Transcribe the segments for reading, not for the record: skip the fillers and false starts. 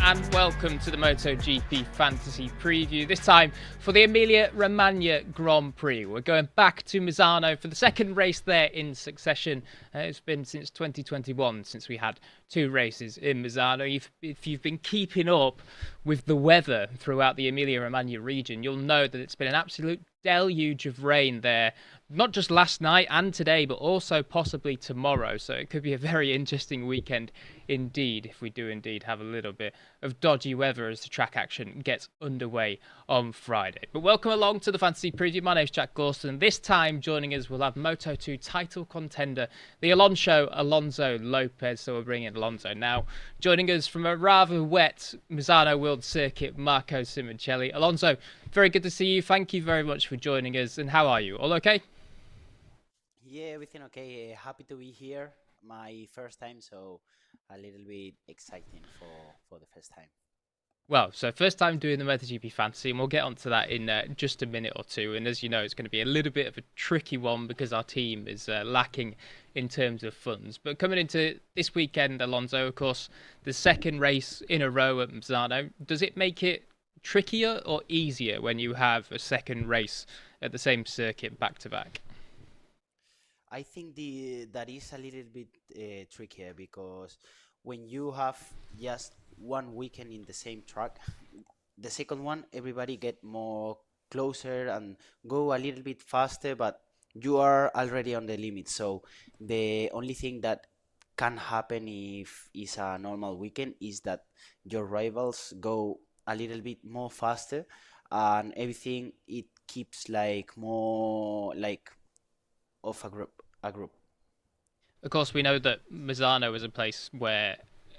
and welcome to the MotoGP Fantasy Preview. This time for the Emilia-Romagna Grand Prix. We're going back to Misano for the second race there in succession. It's been since 2021 since we had two races in Misano. If you've been keeping up with the weather throughout the Emilia-Romagna region, you'll know that it's been an absolute deluge of rain there, not just last night and today, but also possibly tomorrow. So it could be a very interesting weekend indeed if we do indeed have a little bit of dodgy weather as the track action gets underway on Friday. But welcome along to the Fantasy Preview. My name's Jack Gorston. This time joining us we'll have Moto2 title contender, the Alonso Lopez. So we're bringing Alonso now. Joining us from a rather wet Misano World Circuit, Marco Simoncelli. Alonso, very good to see you. Thank you very much for joining us. And how are you? All okay? Yeah, everything okay. Happy to be here. My first time, so a little bit exciting for the first time. Well, so first time doing the MotoGP Fantasy, and we'll get onto that in just a minute or two. And as you know, it's going to be a little bit of a tricky one because our team is lacking in terms of funds. But coming into this weekend, Alonso, of course, the second race in a row at Misano, does it make it trickier or easier when you have a second race at the same circuit back to back? I think that is a little bit trickier because when you have just one weekend in the same track, the second one everybody get more closer and go a little bit faster, but you are already on the limit. So the only thing that can happen if it's a normal weekend is that your rivals go a little bit more faster and everything it keeps like more like of a group. Of course, we know that Misano is a place where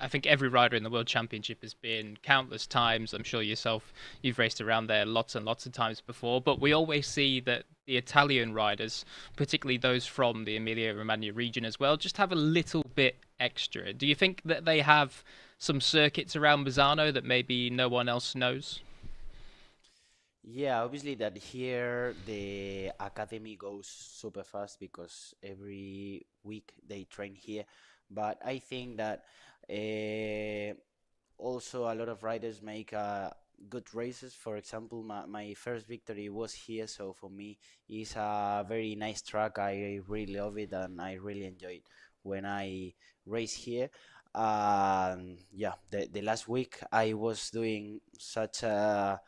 I think every rider in the World Championship has been countless times. I'm sure yourself, you've raced around there lots and lots of times before. But we always see that the Italian riders, particularly those from the Emilia-Romagna region as well, just have a little bit extra. Do you think that they have some circuits around Misano that maybe no one else knows? Yeah, obviously that here the academy goes super fast because every week they train here. But I think that uh, also a lot of riders make good races. For example, my first victory was here, so for me it's a very nice track. I really love it and I really enjoy it when I race here. Yeah, the last week I was doing such a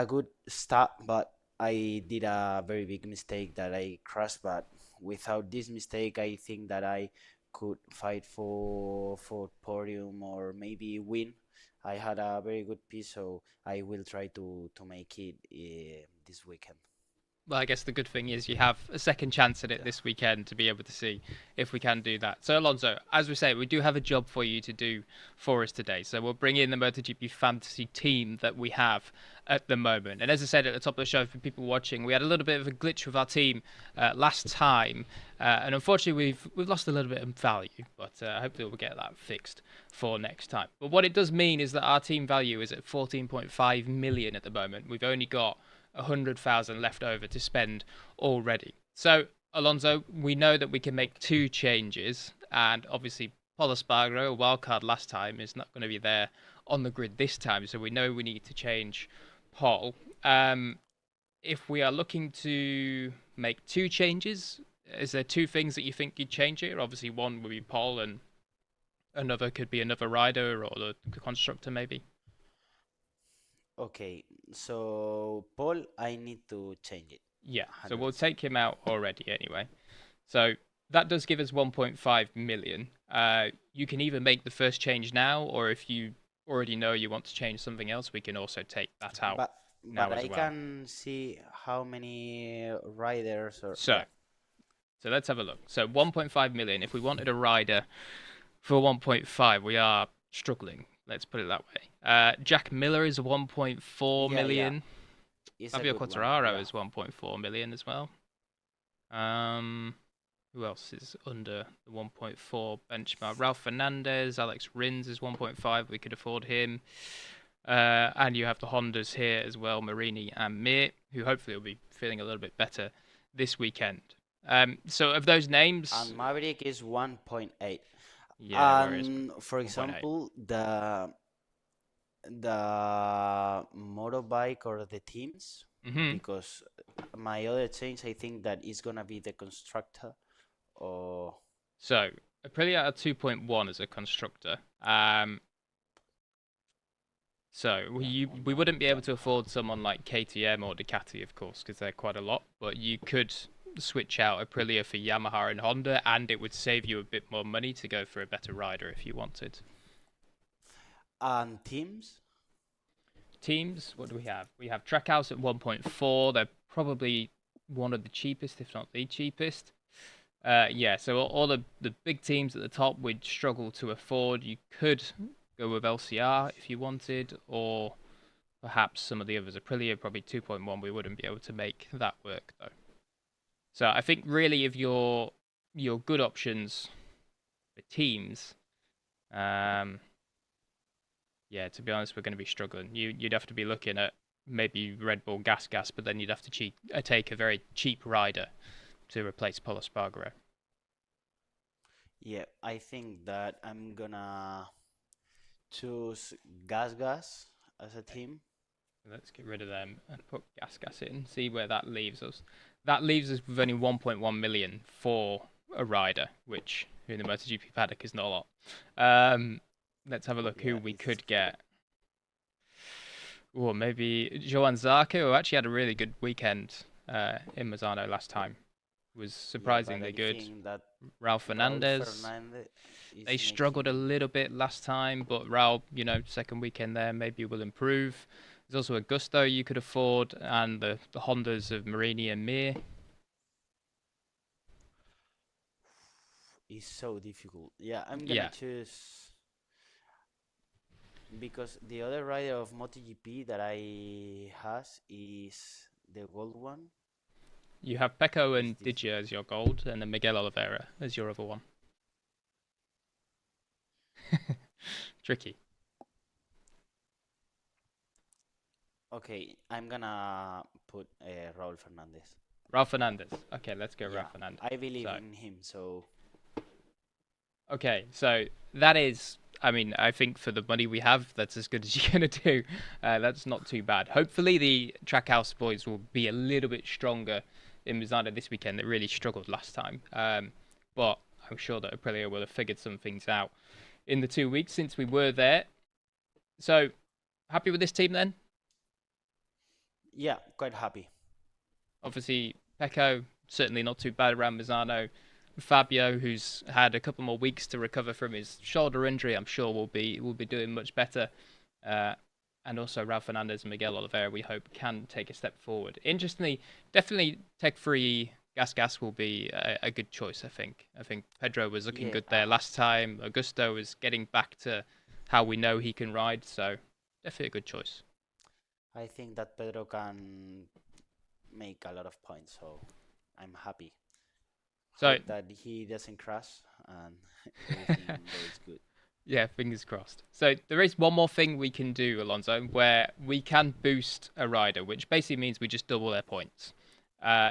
good start, but I did a very big mistake that I crashed. But without this mistake, I think that I could fight for podium or maybe win. I had a very good piece, so I will try to make it this weekend. Well, I guess the good thing is you have a second chance at it Yeah. this weekend to be able to see if we can do that. So, Alonso, as we say, we do have a job for you to do for us today. So, we'll bring in the MotoGP fantasy team that we have at the moment. And as I said at the top of the show, for people watching, we had a little bit of a glitch with our team last time. And unfortunately, we've lost a little bit of value, but hopefully we'll get that fixed for next time. But what it does mean is that our team value is at 14.5 million at the moment. We've only got 100,000 left over to spend already. So, Alonso, we know that we can make two changes, and obviously Pol Espargaro, a wild card last time, is not going to be there on the grid this time, so we know we need to change Pol. If we are looking to make two changes, is there two things that you think you'd change here? Obviously, one would be Pol, and another could be another rider or the constructor, maybe. Okay, so Paul, I need to change it, Yeah, so we'll 100%. take him out already anyway. So that does give us 1.5 million. You can either make the first change now, or if you already know you want to change something else, we can also take that out But now but as I well. can see how many riders or So, yeah. so let's have a look. So 1.5 million. If we wanted a rider for 1.5, we are struggling. Let's put it that way. Jack Miller is 1.4 Yeah, yeah. million. It's a Fabio good one. Quartararo Yeah. is 1.4 million as well. Um, who else is under the 1.4 benchmark? Ralph Fernandez, Alex Rins is 1.5. We could afford him. And you have the Hondas here as well, Marini and Mir, who hopefully will be feeling a little bit better this weekend. So of those names, And Maverick is 1.8. yeah, where is And for 1.8? example, the the motorbike or the teams, Hmm. because my other change, I think that is gonna be the constructor or So Aprilia are 2.1 as a constructor. So yeah, we wouldn't be able to afford someone like KTM or Ducati, of course, because they're quite a lot. But you could switch out Aprilia for Yamaha and Honda, and it would save you a bit more money to go for a better rider if you wanted. and teams. Teams, what do we have? We have Trackhouse at 1.4. They're probably one of the cheapest, if not the cheapest. Yeah, so all the big teams at the top we'd struggle to afford. You could go with LCR if you wanted, or perhaps some of the others. Aprilia probably 2.1. We wouldn't be able to make that work though. So I think really if your good options for teams, um, yeah, to be honest, we're going to be struggling. You'd have to be looking at maybe Red Bull Gas, but then you'd have to take a very cheap rider to replace Polo Spargaro. Yeah, I think that I'm gonna choose Gas as a Okay, team. let's get rid of them and put Gas in. See where that leaves us. That leaves us with only 1.1 million for a rider, which in the MotoGP paddock is not a lot. Um, let's have a look who Yeah, we it's could get. Or maybe Joan Zarco, who actually had a really good weekend in Misano last time. Was yeah, but surprisingly I good. think that Raul Raul Fernandez, Fernandez they is struggled a making. little bit last time, but Raul, second weekend there, maybe will improve. There's also a Gusto you could afford, and the Hondas of Marini and Mir. Is so difficult. Yeah, I'm gonna Yeah, choose because the other rider of MotoGP that I has is the gold one. you have Pecco Is and this? Digia as your gold, and then Miguel Oliveira as your other one. Tricky. Okay, I'm gonna put Raul Fernandez. Raul Fernandez. Okay, let's go Yeah, Raul Fernandez. I believe So in him. So Okay, so that is, I mean, I think for the money we have, that's as good as you're going to do. That's not too bad. Hopefully, the Trackhouse boys will be a little bit stronger in Misano this weekend. They really struggled last time. But I'm sure that Aprilia will have figured some things out in the 2 weeks since we were there. So, happy with this team then? yeah, quite happy. Obviously, Pecco, certainly not too bad around Misano. Fabio, who's had a couple more weeks to recover from his shoulder injury, I'm sure will be doing much better. Uh, and also Raul Fernandez and Miguel Oliveira, we hope can take a step forward. Interestingly, definitely tech-free Gas will be a good choice. I think Pedro was looking Yeah, good there last time. Augusto is getting back to how we know he can ride, so definitely a good choice. I think that Pedro can make a lot of points. So I'm happy. So Hope that he doesn't crash and everything goes good. Yeah, fingers crossed. So there is one more thing we can do, Alonso, where we can boost a rider, which basically means we just double their points.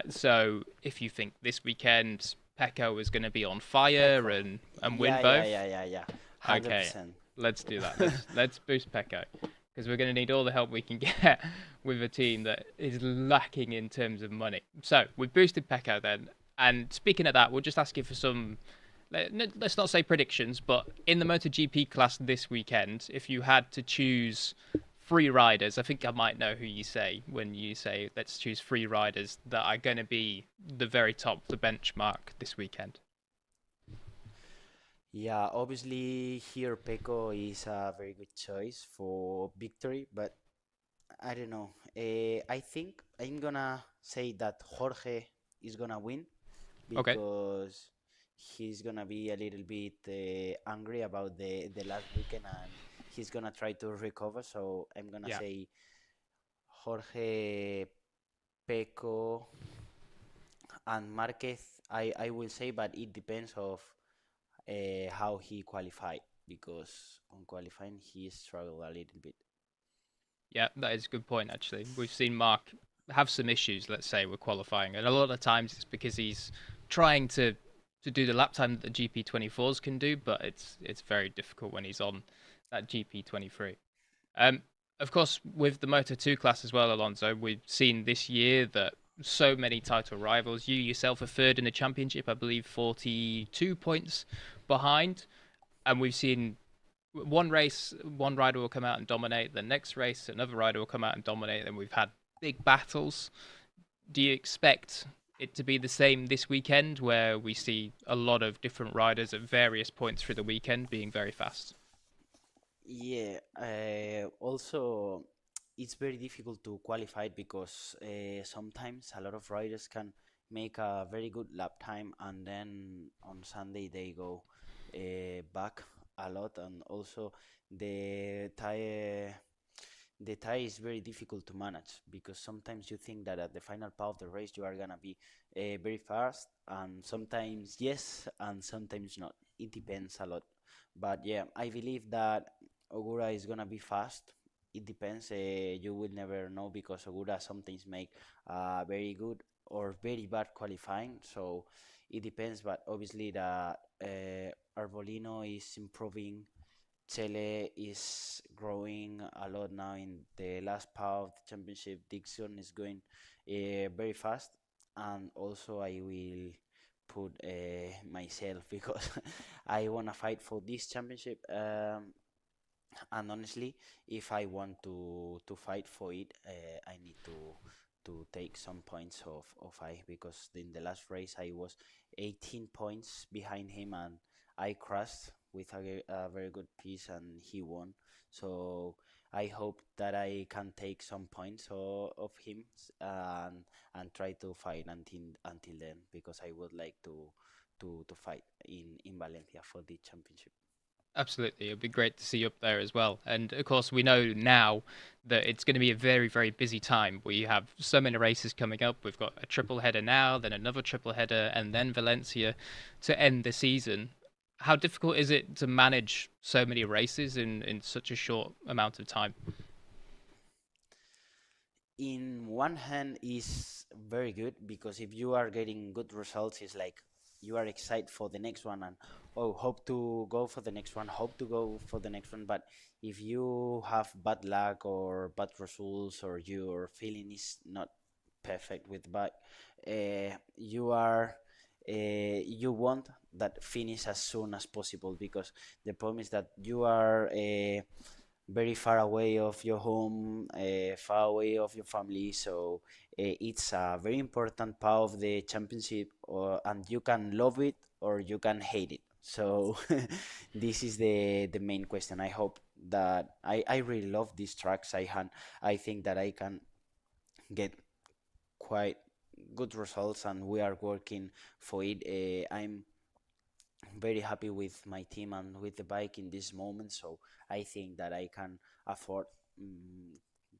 So if you think this weekend Pecco is going to be on fire Pecco. and win Yeah, yeah, both, yeah, yeah, yeah. okay, 100%. let's do that. Let's boost Pecco because we're going to need all the help we can get with a team that is lacking in terms of money. So we've boosted Pecco then, and speaking of that, we'll just ask you for some let's not say predictions, but in the MotoGP class this weekend, if you had to choose three riders, I think I might know who you say when you say let's choose three riders that are going to be the very top of the benchmark this weekend. Yeah, obviously here Pecco is a very good choice for victory, but I don't know. I think I'm gonna say that Jorge is gonna win Okay. because he's gonna be a little bit angry about the last weekend and he's gonna try to recover. So I'm gonna Yeah. say Jorge, Pecco, and Marquez. I will say, but it depends of how he qualified because on qualifying he struggled a little bit. Yeah, that is a good point actually. We've seen Mark have some issues, let's say, with qualifying, and a lot of times it's because he's trying to do the lap time that the GP24s can do, but it's very difficult when he's on that GP23. Of course, with the Moto2 class as well, Alonso, we've seen this year that so many title rivals. You yourself are third in the championship, I believe 42 points behind. And we've seen one race, one rider will come out and dominate. The next race, another rider will come out and dominate. And we've had big battles. Do you expect it to be the same this weekend, where we see a lot of different riders at various points through the weekend being very fast? Yeah, also it's very difficult to qualify because sometimes a lot of riders can make a very good lap time and then on Sunday they go back a lot, and also the tire the tire is very difficult to manage because sometimes you think that at the final part of the race you are gonna be very fast, and sometimes yes, and sometimes not. It depends a lot. But yeah, I believe that Ogura is gonna be fast. It depends. You will never know because Ogura sometimes make very good or very bad qualifying. So it depends. But obviously that Arbolino is improving. Chile is growing a lot now in the last part of the championship. Dixon is going very fast, and also I will put myself because I wanna fight for this championship. And honestly, if I want to fight for it, I need to take some points of I, because in the last race I was 18 points behind him and I crashed with a very good piece and he won. So I hope that I can take some points of him, and try to fight until then, because I would like to fight in Valencia for the championship. Absolutely. It'd be great to see you up there as well. And of course, we know now that it's going to be a very, very busy time. We have so many races coming up. We've got a triple header now, then another triple header, and then Valencia to end the season. How difficult is it to manage so many races in such a short amount of time? In one hand is very good because if you are getting good results, it's like you are excited for the next one, and oh, hope to go for the next one, hope to go for the next one. But if you have bad luck or bad results, or your feeling is not perfect with bike, you are you want that finish as soon as possible, because the problem is that you are very far away of your home, far away of your family. So it's a very important part of the championship, and you can love it or you can hate it. So this is the main question. I hope that I really love these tracks. I think that I can get quite good results, and we are working for it. I'm very happy with my team and with the bike in this moment, so I think that I can afford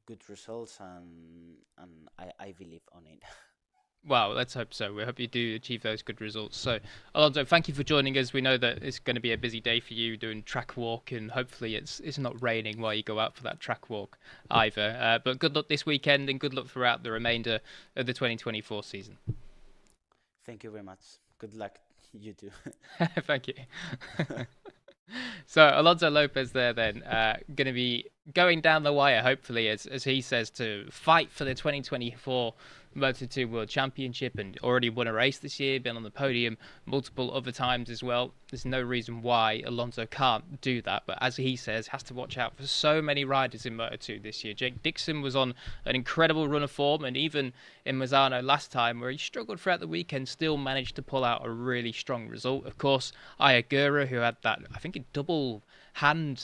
good results, and I believe on it. Well, let's hope so. We hope you do achieve those good results. So, Alonso, thank you for joining us. We know that it's going to be a busy day for you doing track walk, and hopefully it's not raining while you go out for that track walk either. But good luck this weekend, and good luck throughout the remainder of the 2024 season. Thank you very much. Good luck, you too. Thank you. So Alonso Lopez there then, going to be going down the wire, hopefully, as he says, to fight for the 2024 Moto2 World Championship, and already won a race this year, been on the podium multiple other times as well. There's no reason why Alonso can't do that, but as he says, has to watch out for so many riders in Moto2 this year. Jake Dixon was on an incredible run of form, and even in Misano last time, where he struggled throughout the weekend, still managed to pull out a really strong result. Of course, Ayagura, who had that, I think, a double hand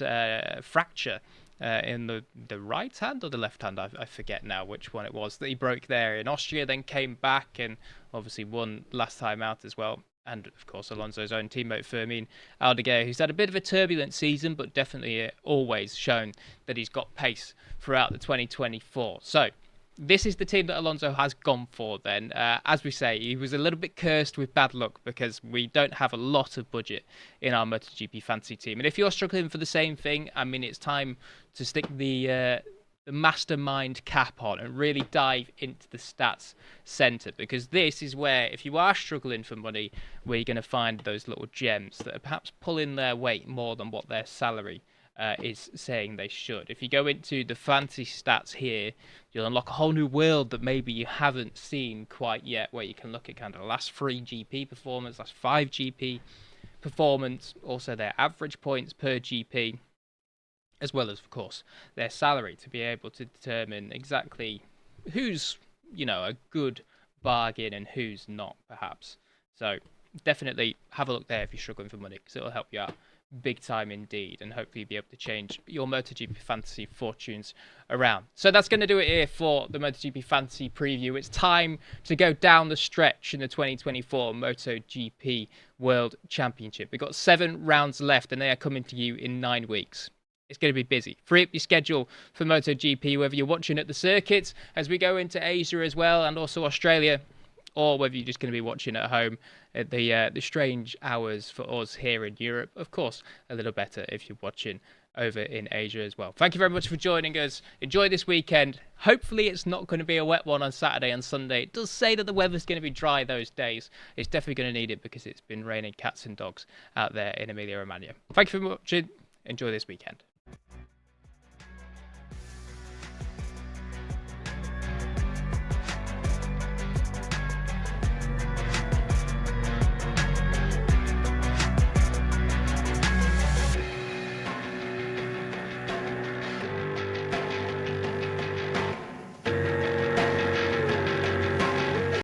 fracture in the right hand or the left hand. I forget now which one it was that he broke there in Austria, then came back and obviously won last time out as well. And of course, Alonso's own teammate Fermin Aldeguer, who's had a bit of a turbulent season, but definitely always shown that he's got pace throughout the 2024. So this is the team that Alonso has gone for then. As we say, he was a little bit cursed with bad luck because we don't have a lot of budget in our MotoGP fantasy team. And if you're struggling for the same thing, I mean, it's time to stick the mastermind cap on and really dive into the stats center, because this is where, if you are struggling for money, where you're going to find those little gems that are perhaps pulling their weight more than what their salary is saying they should. If you go into the fantasy stats here, you'll unlock a whole new world that maybe you haven't seen quite yet, where you can look at kind of the last 3 GP performance, last 5 GP performance, also their average points per GP, as well as, of course, their salary, to be able to determine exactly who's, a good bargain and who's not, perhaps. So definitely have a look there if you're struggling for money, because it'll help you out big time indeed, and hopefully be able to change your MotoGP fantasy fortunes around. So that's going to do it here for the MotoGP fantasy preview. It's time to go down the stretch in the 2024 MotoGP World Championship. We've got 7 rounds left, and they are coming to you in 9 weeks. It's going to be busy. Free up your schedule for MotoGP, whether you're watching at the circuits as we go into Asia as well, and also Australia, or whether you're just going to be watching at home at the strange hours for us here in Europe. Of course, a little better if you're watching over in Asia as well. Thank you very much for joining us. Enjoy this weekend. Hopefully it's not going to be a wet one on Saturday and Sunday. It does say that the weather's going to be dry those days. It's definitely going to need it because it's been raining cats and dogs out there in Emilia-Romagna. Thank you for watching. Enjoy this weekend.